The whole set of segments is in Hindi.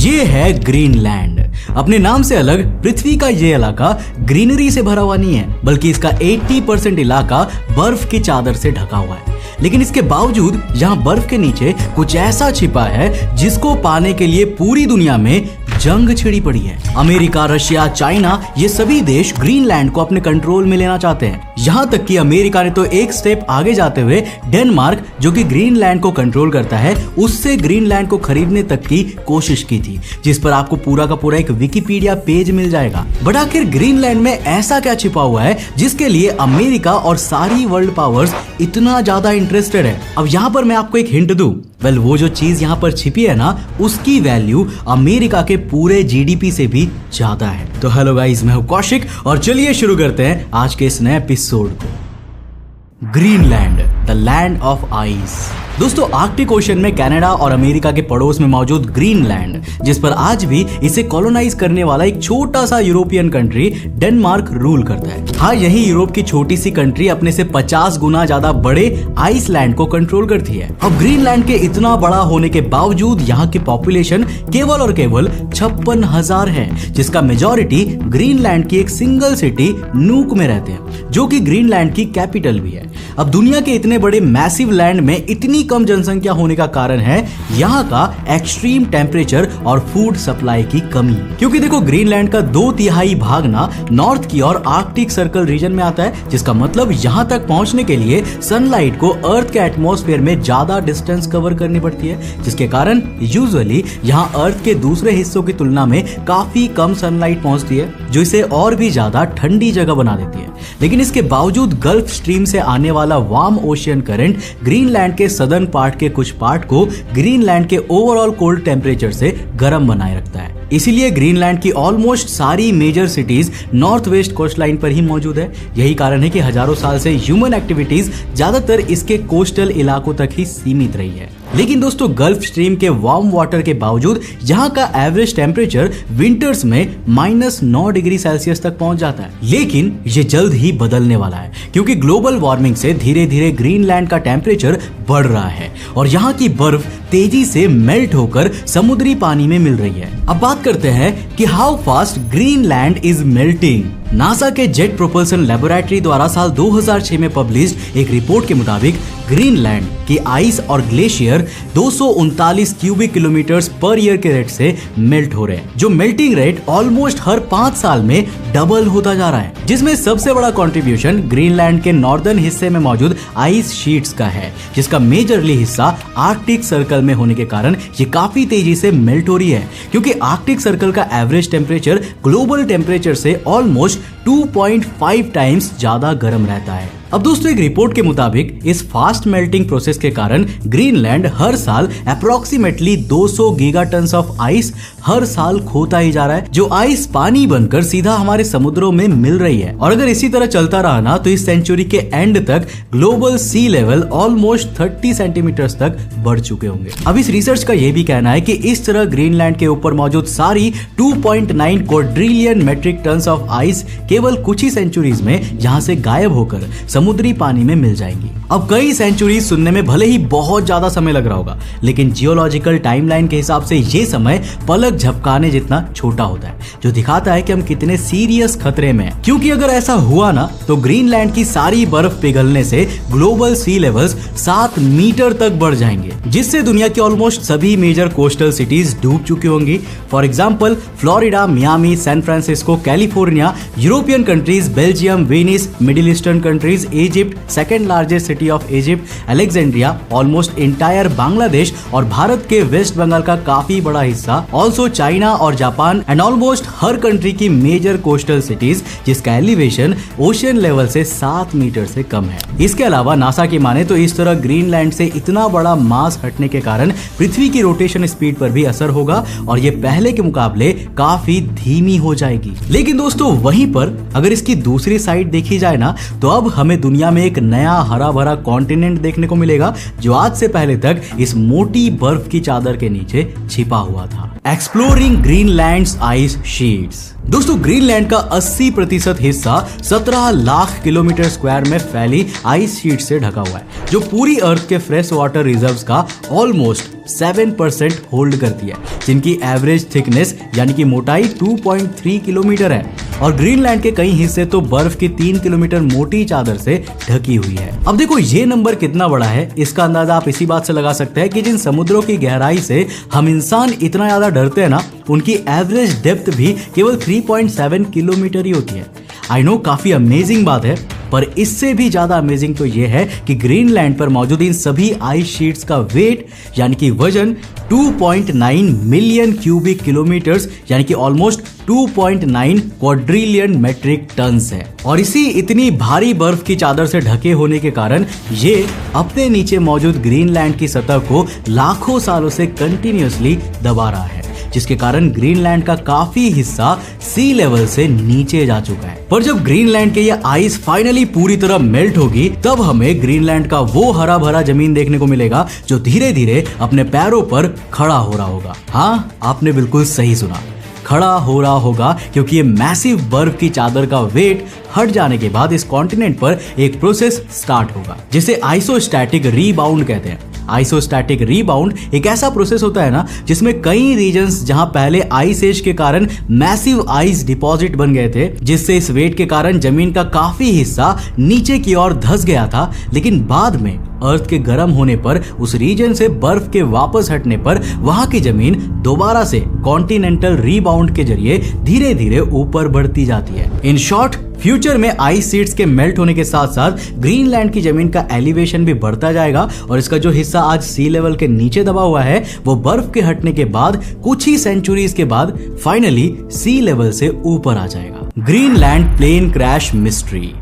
ये है ग्रीनलैंड। अपने नाम से अलग पृथ्वी का ये इलाका ग्रीनरी से भरा हुआ नहीं है, बल्कि इसका 80% इलाका बर्फ की चादर से ढका हुआ है। लेकिन इसके बावजूद यहाँ बर्फ के नीचे कुछ ऐसा छिपा है जिसको पाने के लिए पूरी दुनिया में जंग छिड़ी पड़ी है। अमेरिका, रशिया, चाइना ये सभी देश ग्रीनलैंड को अपने कंट्रोल में लेना चाहते हैं। यहाँ तक कि अमेरिका ने तो एक स्टेप आगे जाते हुए डेनमार्क, जो कि ग्रीनलैंड को कंट्रोल करता है, उससे ग्रीनलैंड को खरीदने तक की कोशिश की थी, जिस पर आपको पूरा का पूरा एक विकिपीडिया पेज मिल जाएगा। बट आखिर ग्रीनलैंड में ऐसा क्या छिपा हुआ है जिसके लिए अमेरिका और सारी वर्ल्ड पावर्स इतना ज्यादा इंटरेस्टेड है? अब यहाँ पर मैं आपको एक हिंट दूं। वो जो चीज यहाँ पर छिपी है ना, उसकी वैल्यू अमेरिका के पूरे जीडीपी से भी ज्यादा है। तो हेलो गाइस, मैं हूं कौशिक और चलिए शुरू करते हैं आज के इस नए एपिसोड को। Greenland, the land of ice. दोस्तों, आर्कटिक ओशन में कनाडा और अमेरिका के पड़ोस में मौजूद ग्रीनलैंड, जिस पर आज भी इसे कॉलोनाइज करने वाला एक छोटा सा यूरोपियन कंट्री डेनमार्क रूल करता है। हाँ, यही यूरोप की छोटी सी कंट्री अपने से 50 गुना ज्यादा बड़े आइसलैंड को कंट्रोल करती है। अब ग्रीनलैंड के इतना बड़ा होने के बावजूद यहाँ की पॉपुलेशन केवल और केवल 56,000 है, जिसका मेजॉरिटी ग्रीनलैंड की एक सिंगल सिटी नूक में रहते हैं, जो कि ग्रीनलैंड की कैपिटल भी है। अब दुनिया के इतने बड़े मैसिव लैंड में इतनी कम जनसंख्या होने का कारण है यहाँ का एक्सट्रीम टेम्परेचर और फूड सप्लाई की कमी। क्योंकि देखो, ग्रीनलैंड का 2/3 भाग ना नॉर्थ की और आर्कटिक सर्कल रीजन में आता है, जिसका मतलब यहाँ तक पहुंचने के लिए सनलाइट को अर्थ के एटमॉस्फेयर में ज्यादा डिस्टेंस कवर करनी पड़ती है, जिसके कारण यूजुअली यहाँ अर्थ के दूसरे हिस्सों की तुलना में काफी कम सनलाइट पहुंचती है, जो इसे और भी ज्यादा ठंडी जगह बना देती है। लेकिन इसके बावजूद गल्फ स्ट्रीम से आने वाला वार्म ओशियन करंट ग्रीनलैंड के सदर्न पार्ट के कुछ पार्ट को ग्रीनलैंड के ओवरऑल कोल्ड टेम्परेचर से गर्म बनाए रखता है। इसीलिए ग्रीनलैंड की ऑलमोस्ट सारी major cities north west coastline पर ही मौजूद है। यही कारण है कि हजारों साल से ह्यूमन एक्टिविटीज ज्यादातर इसके कोस्टल इलाकों तक ही सीमित रही है। लेकिन दोस्तों, गल्फ स्ट्रीम के वार्म वाटर के बावजूद यहाँ का एवरेज टेम्परेचर विंटर्स में -9 डिग्री सेल्सियस तक पहुंच जाता है। लेकिन ये जल्द ही बदलने वाला है, क्योंकि ग्लोबल वार्मिंग से धीरे धीरे ग्रीनलैंड का टेम्परेचर बढ़ रहा है और यहाँ की बर्फ तेजी से मेल्ट होकर समुद्री पानी में मिल रही है। अब बात करते हैं कि how fast Greenland is melting. NASA के जेट प्रोपल्सन लेबोरेटरी द्वारा साल 2006 में पब्लिश्ड एक रिपोर्ट के मुताबिक ग्रीनलैंड की आइस और glacier 239 cubic kilometres per year के रेट से मेल्ट हो रहे हैं, जो मेल्टिंग रेट ऑलमोस्ट हर 5 साल में डबल होता जा रहा है। जिसमें सबसे बड़ा कंट्रीब्यूशन ग्रीनलैंड के नॉर्दर्न हिस्से में मौजूद आइस शीट्स का है, जिसका मेजरली हिस्सा आर्कटिक सर्कल में होने के कारण ये काफी तेजी से मेल्ट हो रही है, क्योंकि आर्कटिक सर्कल का एवरेज टेम्परेचर ग्लोबल टेम्परेचर से ऑलमोस्ट 2.5 टाइम्स ज्यादा गर्म रहता है। अब दोस्तों, एक रिपोर्ट के मुताबिक इस फास्ट मेल्टिंग प्रोसेस के कारण ग्रीनलैंड हर साल अप्रोक्सीमेटली 200 गीगाटन्स ऑफ आइस हर साल खोता ही जा रहा है, जो आइस पानी बनकर सीधा हमारे समुद्रों में मिल रही है। और अगर इसी तरह चलता रहा ना, तो इस सेंचुरी के एंड तक ग्लोबल सी लेवल ऑलमोस्ट 30 सेंटीमीटर्स तक बढ़ चुके होंगे। अब इस रिसर्च का यह भी कहना है कि इस तरह ग्रीनलैंड के ऊपर मौजूद सारी 2.9 quadrillion metric tons of ice केवल कुछ ही सेंचुरीज में यहाँ से गायब होकर समुद्री पानी में मिल जाएंगी। अब कई सेंचुरी सुनने में भले ही बहुत ज्यादा समय लग रहा होगा, लेकिन जियोलॉजिकल टाइमलाइन के हिसाब से ये समय पलक झपकाने जितना छोटा होता है, जो दिखाता है कि हम कितने सीरियस खतरे में हैं। क्योंकि अगर ऐसा हुआ ना, तो ग्रीनलैंड की सारी बर्फ पिघलने से ग्लोबल सी लेवल्स 7 मीटर तक बढ़ जाएंगे, जिससे दुनिया की ऑलमोस्ट सभी मेजर कोस्टल सिटीज डूब चुकी होंगी। For example, Florida, Miami, San Francisco, California, European countries, Belgium, Venice, middle eastern countries, Egypt, second largest city of Egypt, Alexandria, almost entire Bangladesh और भारत के वेस्ट बंगाल का काफी बड़ा हिस्सा, ऑल्सो चाइना और जापान एंड ऑलमोस्ट हर कंट्री की मेजर कोस्टल सिटीज जिसका एलिवेशन ओशियन लेवल से 7 मीटर से कम है। इसके अलावा नासा की माने तो इस तरह ग्रीनलैंड से इतना बड़ा मास हटने के कारण पृथ्वी की रोटेशन स्पीड पर भी असर होगा और ये पहले के मुकाबले काफी धीमी हो जाएगी। लेकिन दोस्तों, वहीं पर अगर इसकी दूसरी साइड देखी जाए ना, तो अब हमें दुनिया में एक नया हरा भरा भरा कॉन्टिनेंट देखने को मिलेगा जो आज से पहले तक इस मोटी बर्फ की चादर के नीचे छिपा हुआ था। Exploring Greenlands ice sheets. दोस्तों, ग्रीनलैंड का 80% हिस्सा 17 लाख किलोमीटर स्क्वायर में फैली आइस शीट से ढका हुआ है, जो पूरी अर्थ के फ्रेश वाटर रिजर्व्स का ऑलमोस्ट 7% होल्ड करती है, जिनकी एवरेज थिकनेस यानी कि मोटाई 2.3 किलोमीटर है। और ग्रीनलैंड के कई हिस्से तो बर्फ की 3 किलोमीटर मोटी चादर से ढकी हुई है। अब देखो ये नंबर कितना बड़ा है, इसका अंदाजा आप इसी बात से लगा सकते हैं कि जिन समुद्रों की गहराई से हम इंसान इतना ज्यादा डरते हैं ना, उनकी एवरेज डेप्थ भी केवल 3.7 किलोमीटर ही होती है। आई नो काफी अमेजिंग बात है, पर इससे भी ज्यादा अमेजिंग तो यह है कि ग्रीनलैंड पर मौजूद इन सभी आइस शीट्स का वेट यानी कि वजन 2.9 मिलियन क्यूबिक किलोमीटर्स यानी कि ऑलमोस्ट 2.9 क्वाड्रिलियन मेट्रिक टन्स है। और इसी इतनी भारी बर्फ की चादर से ढके होने के कारण ये अपने नीचे मौजूद ग्रीनलैंड की सतह को लाखों सालों से कंटिन्यूअसली दबा रहा है, जिसके कारण ग्रीनलैंड का काफी हिस्सा सी लेवल से नीचे जा चुका है। पर जब ग्रीनलैंड के ये आइस फाइनली पूरी तरह मेल्ट होगी, तब हमें ग्रीनलैंड का वो हरा भरा जमीन देखने को मिलेगा जो धीरे धीरे अपने पैरों पर खड़ा हो रहा होगा। हाँ, आपने बिल्कुल सही सुना, खड़ा हो रहा होगा, क्योंकि ये मैसिव बर्फ की चादर का वेट हट जाने के बाद इस कॉन्टिनेंट पर एक प्रोसेस स्टार्ट होगा जिसे आइसोस्टैटिक रीबाउंड कहते हैं। आइसोस्टैटिक रीबाउंड एक ऐसा प्रोसेस होता है ना, जिसमें कई रीजन्स जहां पहले आइस एज के कारण मैसिव आइस डिपॉजिट बन गए थे, जिससे इस वेट के कारण जमीन का काफी हिस्सा नीचे की ओर धंस गया था, लेकिन बाद में अर्थ के गर्म होने पर उस रीजन से बर्फ के वापस हटने पर वहां की जमीन दोबारा से कॉन्टिनेंटल रीबाउंड के जरिए धीरे धीरे ऊपर बढ़ती जाती है। इन शॉर्ट, फ्यूचर में आइस शीट्स के मेल्ट होने के साथ साथ ग्रीनलैंड की जमीन का एलिवेशन भी बढ़ता जाएगा और इसका जो हिस्सा आज सी लेवल के नीचे दबा हुआ है, वो बर्फ के हटने के बाद कुछ ही सेंचुरीज के बाद फाइनली सी लेवल से ऊपर आ जाएगा। Greenland plane crash mystery.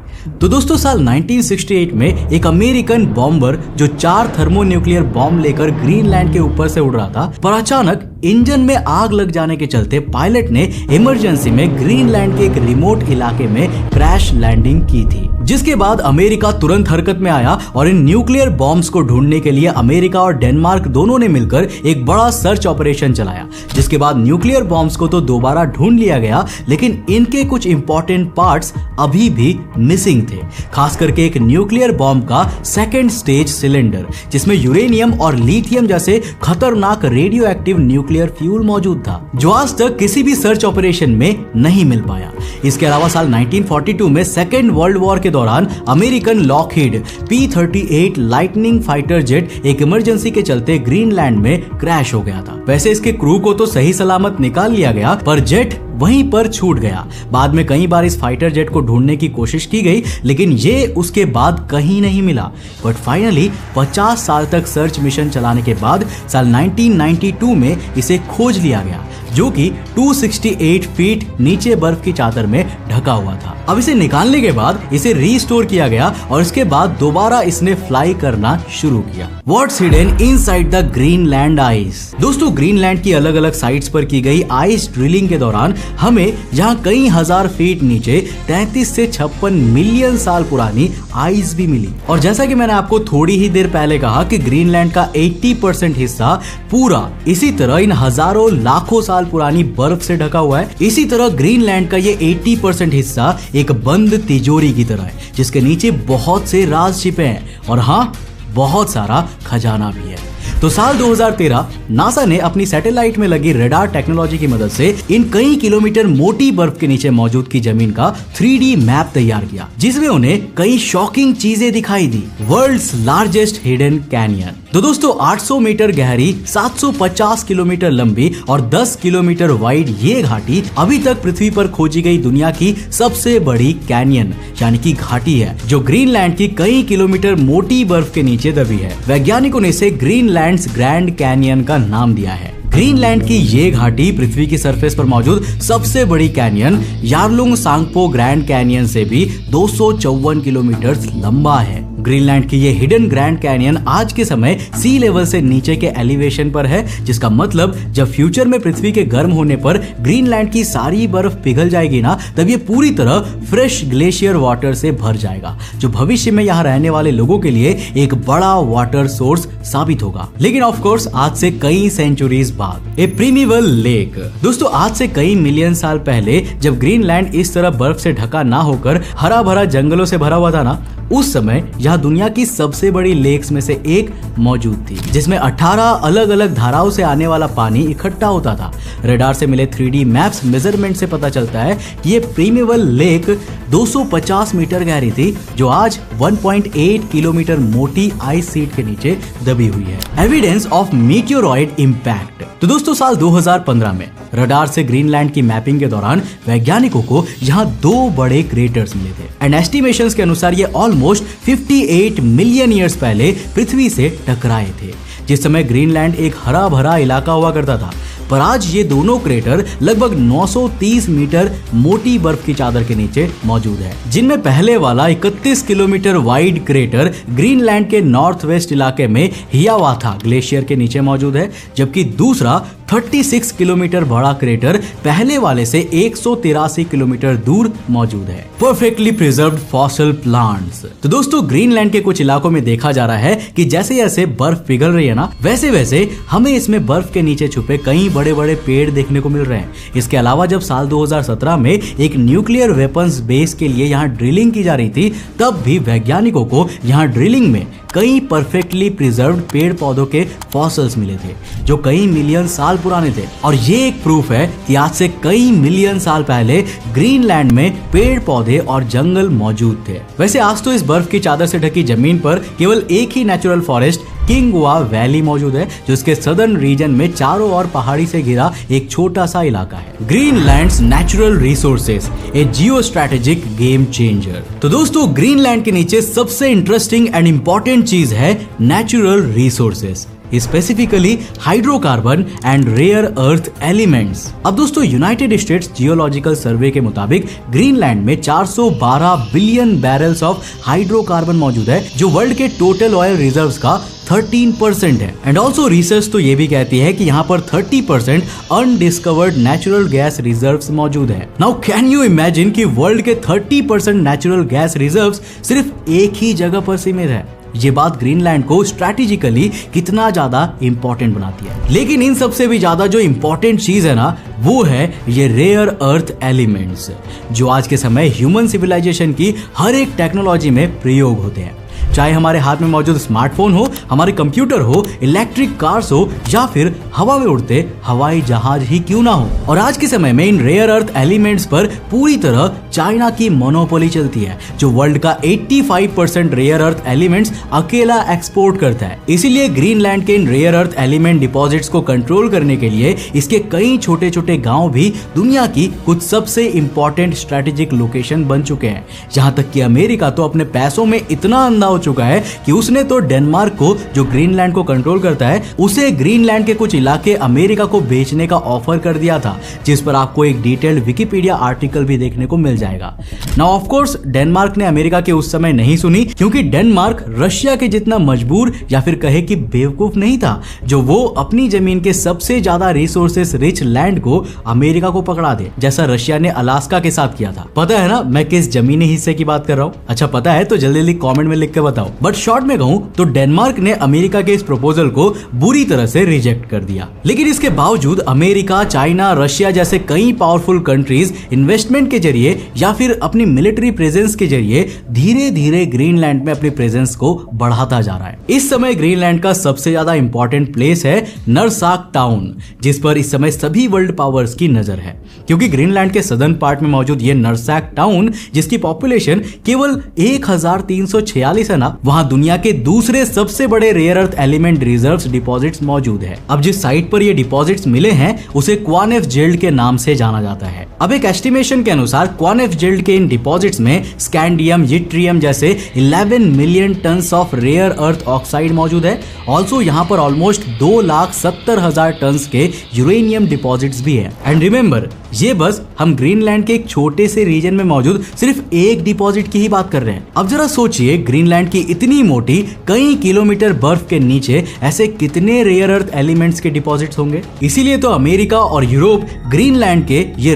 तो दोस्तों, साल 1968 में एक अमेरिकन बॉम्बर जो 4 थर्मोन्यूक्लियर बॉम्ब लेकर ग्रीनलैंड के ऊपर से उड़ रहा था, पर अचानक इंजन में आग लग जाने के चलते पायलट ने इमरजेंसी में ग्रीनलैंड के एक रिमोट इलाके में क्रैश लैंडिंग की थी, जिसके बाद अमेरिका तुरंत हरकत में आया और इन न्यूक्लियर बॉम्ब्स को ढूंढने के लिए अमेरिका और डेनमार्क दोनों ने मिलकर एक बड़ा सर्च ऑपरेशन चलाया, जिसके बाद न्यूक्लियर बॉम्ब्स को तो दोबारा ढूंढ लिया गया, लेकिन इनके कुछ इंपॉर्टेंट पार्ट्स अभी भी मिसिंग थे, खास करके एक न्यूक्लियर बॉम्ब का सेकेंड स्टेज सिलेंडर, जिसमें यूरेनियम और लिथियम जैसे खतरनाक रेडियो एक्टिव न्यूक्लियर फ्यूल मौजूद था, जो आज तक किसी भी सर्च ऑपरेशन में नहीं मिल पाया। इसके अलावा साल 1942 में सेकेंड वर्ल्ड वॉर के दौरान American Lockheed P-38 lightning fighter jet एक इमरजेंसी के चलते ग्रीनलैंड में क्रैश हो गया था। वैसे इसके क्रू को तो सही सलामत निकाल लिया गया, पर जेट वहीं पर छूट गया। बाद में कई बार इस फाइटर जेट को ढूंढने की कोशिश की गई, लेकिन ये उसके बाद कहीं नहीं मिला। बट फाइनली 50 साल तक सर्च मिशन चलाने के बाद साल 1992 में इसे खोज लिया गया, जो कि 268 फीट नीचे बर्फ की चादर में ढका हुआ था। अब इसे निकालने के बाद इसे रीस्टोर किया गया और इसके बाद दोबारा इसने फ्लाई करना शुरू किया। What's hidden inside the Greenland ice. दोस्तों, ग्रीनलैंड की अलग अलग साइट्स पर की गई आइस ड्रिलिंग के दौरान हमें जहां कई हजार फीट नीचे 33 से 56 मिलियन साल पुरानी आइस भी मिली। और जैसा कि मैंने आपको थोड़ी ही देर पहले कहा कि ग्रीनलैंड का 80% हिस्सा पूरा इसी तरह इन हजारों लाखों साल पुरानी बर्फ से ढका हुआ है, इसी तरह ग्रीनलैंड का ये 80% हिस्सा एक बंद तिजोरी की तरह है, जिसके नीचे बहुत से राज छिपे हैं और हाँ, बहुत सारा खजाना भी है। तो साल 2013 नासा ने अपनी सैटेलाइट में लगी रडार टेक्नोलॉजी की मदद से इन कई किलोमीटर मोटी बर्फ के नीचे मौजूद की जमीन का 3D मैप तैयार किया, जिसमें उन्हें कई शॉकिंग चीजें दिखाई दी। World's largest hidden canyon. तो दोस्तों, 800 मीटर गहरी, 750 किलोमीटर लंबी और 10 किलोमीटर वाइड ये घाटी अभी तक पृथ्वी पर खोजी गई दुनिया की सबसे बड़ी कैनियन यानी कि घाटी है, जो ग्रीनलैंड की कई किलोमीटर मोटी बर्फ के नीचे दबी है। वैज्ञानिकों ने इसे ग्रीनलैंड ग्रैंड कैनियन का नाम दिया है। ग्रीनलैंड की ये घाटी पृथ्वी की सरफेस पर मौजूद सबसे बड़ी canyon Yarlung Tsangpo grand canyon से भी 254 किलोमीटर लंबा है। ग्रीनलैंड की ये हिडन ग्रैंड कैनियन आज के समय सी लेवल से नीचे के एलिवेशन पर है, जिसका मतलब जब फ्यूचर में पृथ्वी के गर्म होने पर ग्रीनलैंड की सारी बर्फ पिघल जाएगी ना, तब ये पूरी तरह फ्रेश ग्लेशियर वाटर से भर जाएगा, जो भविष्य में यहाँ रहने वाले लोगों के लिए एक बड़ा वाटर सोर्स साबित होगा। लेकिन ऑफ कोर्स आज से कई सेंचुरीज बाद ए प्रीमिवल लेक। दोस्तों आज से कई मिलियन साल पहले जब ग्रीनलैंड इस तरह बर्फ से ढका ना होकर हरा भरा जंगलों से भरा हुआ था ना, उस समय यह दुनिया की सबसे बड़ी लेक्स में से एक मौजूद थी, जिसमें 18 अलग अलग धाराओं से आने वाला पानी इकट्ठा होता था। रडार से मिले 3D मैप्स मेजरमेंट से पता चलता है कि ये प्रीमिवल लेक 250 मीटर गहरी थी, जो आज 1.8 किलोमीटर मोटी आइस शीट के नीचे दबी हुई है। Evidence of meteoroid impact. तो दोस्तों साल 2015 में रडार से ग्रीनलैंड की मैपिंग के दौरान वैज्ञानिकों को यहाँ 2 बड़े क्रेटर्स मिले थे एंड एस्टिमेशंस के अनुसार ये ऑलमोस्ट 58 मिलियन ईयर्स पहले पृथ्वी से टकराए थे, जिस समय ग्रीनलैंड एक हरा भरा इलाका हुआ करता था। पर आज ये दोनों क्रेटर लगभग 930 मीटर मोटी बर्फ की चादर के नीचे मौजूद है, जिनमें पहले वाला 31 किलोमीटर वाइड क्रेटर ग्रीनलैंड के नॉर्थ वेस्ट इलाके में हियावाथा ग्लेशियर के नीचे मौजूद है, जबकि दूसरा 36 किलोमीटर बड़ा क्रेटर पहले वाले से 183 किलोमीटर दूर मौजूद है। Perfectly preserved fossil plants. तो दोस्तों ग्रीनलैंड के कुछ इलाकों में देखा जा रहा है कि जैसे जैसे बर्फ पिघल रही है ना, वैसे वैसे हमें इसमें बर्फ के नीचे छुपे कई बड़े बड़े पेड़ देखने को मिल रहे हैं। इसके अलावा जब साल 2017 में एक न्यूक्लियर वेपन्स बेस के लिए यहाँ ड्रिलिंग की जा रही थी, तब भी वैज्ञानिकों को यहाँ ड्रिलिंग में कई परफेक्टली प्रिजर्व्ड पेड़ पौधों के फॉसिल्स मिले थे, जो कई मिलियन साल पुराने थे। और ये एक प्रूफ है कि आज से कई मिलियन साल पहले ग्रीनलैंड में पेड़ पौधे और जंगल मौजूद थे। वैसे आज तो इस बर्फ की चादर से ढकी जमीन पर केवल एक ही नेचुरल फॉरेस्ट किंगवा वैली मौजूद है, जो इसके सदर्न रीजन में चारों ओर पहाड़ी से घिरा एक छोटा सा इलाका है। ग्रीनलैंड्स नेचुरल रिसोर्सेज, ए जियो स्ट्रेटेजिक गेम चेंजर। तो दोस्तों ग्रीनलैंड के नीचे सबसे इंटरेस्टिंग एंड इंपॉर्टेंट चीज है natural resources, specifically hydrocarbon and rare earth elements. अब दोस्तों यूनाइटेड स्टेट्स जियोलॉजिकल सर्वे के मुताबिक ग्रीनलैंड में 412 बिलियन बैरल्स ऑफ हाइड्रोकार्बन मौजूद है, जो वर्ल्ड के टोटल ऑयल रिजर्व्स का 13% है। एंड ऑल्सो रिसर्च तो ये भी कहती है कि यहाँ पर 30% अनडिस्कवर्ड नेचुरल गैस रिजर्व्स मौजूद है। नाउ कैन यू इमेजिन कि वर्ल्ड के 30% नेचुरल गैस रिजर्व्स सिर्फ एक ही जगह पर सीमित है। ये बात ग्रीनलैंड को स्ट्रैटेजिकली कितना ज्यादा इंपॉर्टेंट बनाती है। लेकिन इन सबसे भी ज्यादा जो इंपॉर्टेंट चीज है ना, वो है ये रेयर अर्थ एलिमेंट्स, जो आज के समय ह्यूमन सिविलाइजेशन की हर एक टेक्नोलॉजी में प्रयोग होते हैं। चाहे हमारे हाथ में मौजूद स्मार्टफोन हो, हमारे कंप्यूटर हो, इलेक्ट्रिक कार्स हो, या फिर हवा में उड़ते हवाई जहाज ही क्यों ना हो। और आज के समय में इन रेयर अर्थ एलिमेंट्स पर पूरी तरह चाइना की मोनोपोली चलती है, जो वर्ल्ड का 85% रेयर अर्थ एलिमेंट्स अकेला एक्सपोर्ट करता है। इसीलिए ग्रीनलैंड के इन रेयर अर्थ एलिमेंट डिपॉजिट्स को कंट्रोल करने के लिए इसके कई छोटे छोटे गांव भी दुनिया की कुछ सबसे इंपॉर्टेंट स्ट्रेटेजिक लोकेशन बन चुके हैं। जहां तक कि अमेरिका तो अपने पैसों में इतना अंधा हो चुका है कि उसने तो डेनमार्क को, जो ग्रीनलैंड को कंट्रोल करता है, उसे ग्रीनलैंड के कुछ इलाके अमेरिका को बेचने का ऑफर कर दिया था, जिस पर आपको एक डिटेल्ड विकिपीडिया आर्टिकल भी देखने को मिल जाएगा। नाउ ऑफ कोर्स डेनमार्क ने अमेरिका के उस समय नहीं सुनी, क्योंकि डेनमार्क रशिया के जितना मजबूर या फिर कहे कि बेवकूफ नहीं था, जो वो अपनी जमीन के सबसे ज्यादा रिसोर्सेस रिच लैंड को अमेरिका को पकड़ा दे, जैसा रशिया ने अलास्का के साथ किया था। पता है ना मैं किस जमीनी हिस्से की बात कर रहा हूँ? अच्छा पता है तो जल्दी जल्दी कमेंट में लिख के बताओ। बट शॉर्ट में कहूं तो डेनमार्क ने अमेरिका के इस प्रपोजल को बुरी तरह से रिजेक्ट कर दिया। लेकिन इसके बावजूद अमेरिका, चाइना, रशिया जैसे कई पावरफुल कंट्रीज इन्वेस्टमेंट के जरिए या फिर अपनी मिलिट्री प्रेजेंस के जरिए धीरे धीरे ग्रीनलैंड में अपनी प्रेजेंस को बढ़ाता जा रहा है। इस समय ग्रीनलैंड का सबसे ज्यादा इंपॉर्टेंट प्लेस है नरसाक टाउन, जिस पर इस समय सभी वर्ल्ड पावर्स की नजर है, क्योंकि ग्रीनलैंड के सदर्न पार्ट में मौजूद ये नरसाक टाउन, जिसकी पॉपुलेशन केवल 1346 है ना, वहां दुनिया के दूसरे सबसे बड़े rare earth element reserves deposits मौजूद है। अब जिस साइट पर ये डिपॉजिट्स मिले हैं उसे क्वानेफ जेल्ड के नाम से जाना जाता है। अब एक एस्टिमेशन के अनुसार क्वानेफ जेल्ड के इन डिपॉजिट्स में स्कैंडियम, यट्रियम जैसे 11 million tons of rare earth oxide मौजूद है। ऑल्सो यहाँ पर ऑलमोस्ट 2,70,000 टन्स के यूरेनियम डिपॉजिट्स भी है। एंड रिमेंबर, ये बस हम ग्रीनलैंड के एक छोटे से रीजन में मौजूद सिर्फ एक डिपॉजिट की ही बात कर रहे हैं। अब जरा सोचिए ग्रीनलैंड की इतनी मोटी कई किलोमीटर बर्फ के नीचे ऐसे कितने रेयर अर्थ एलिमेंट्स के डिपॉजिट्स होंगे। इसीलिए तो अमेरिका और यूरोप ग्रीनलैंड के ये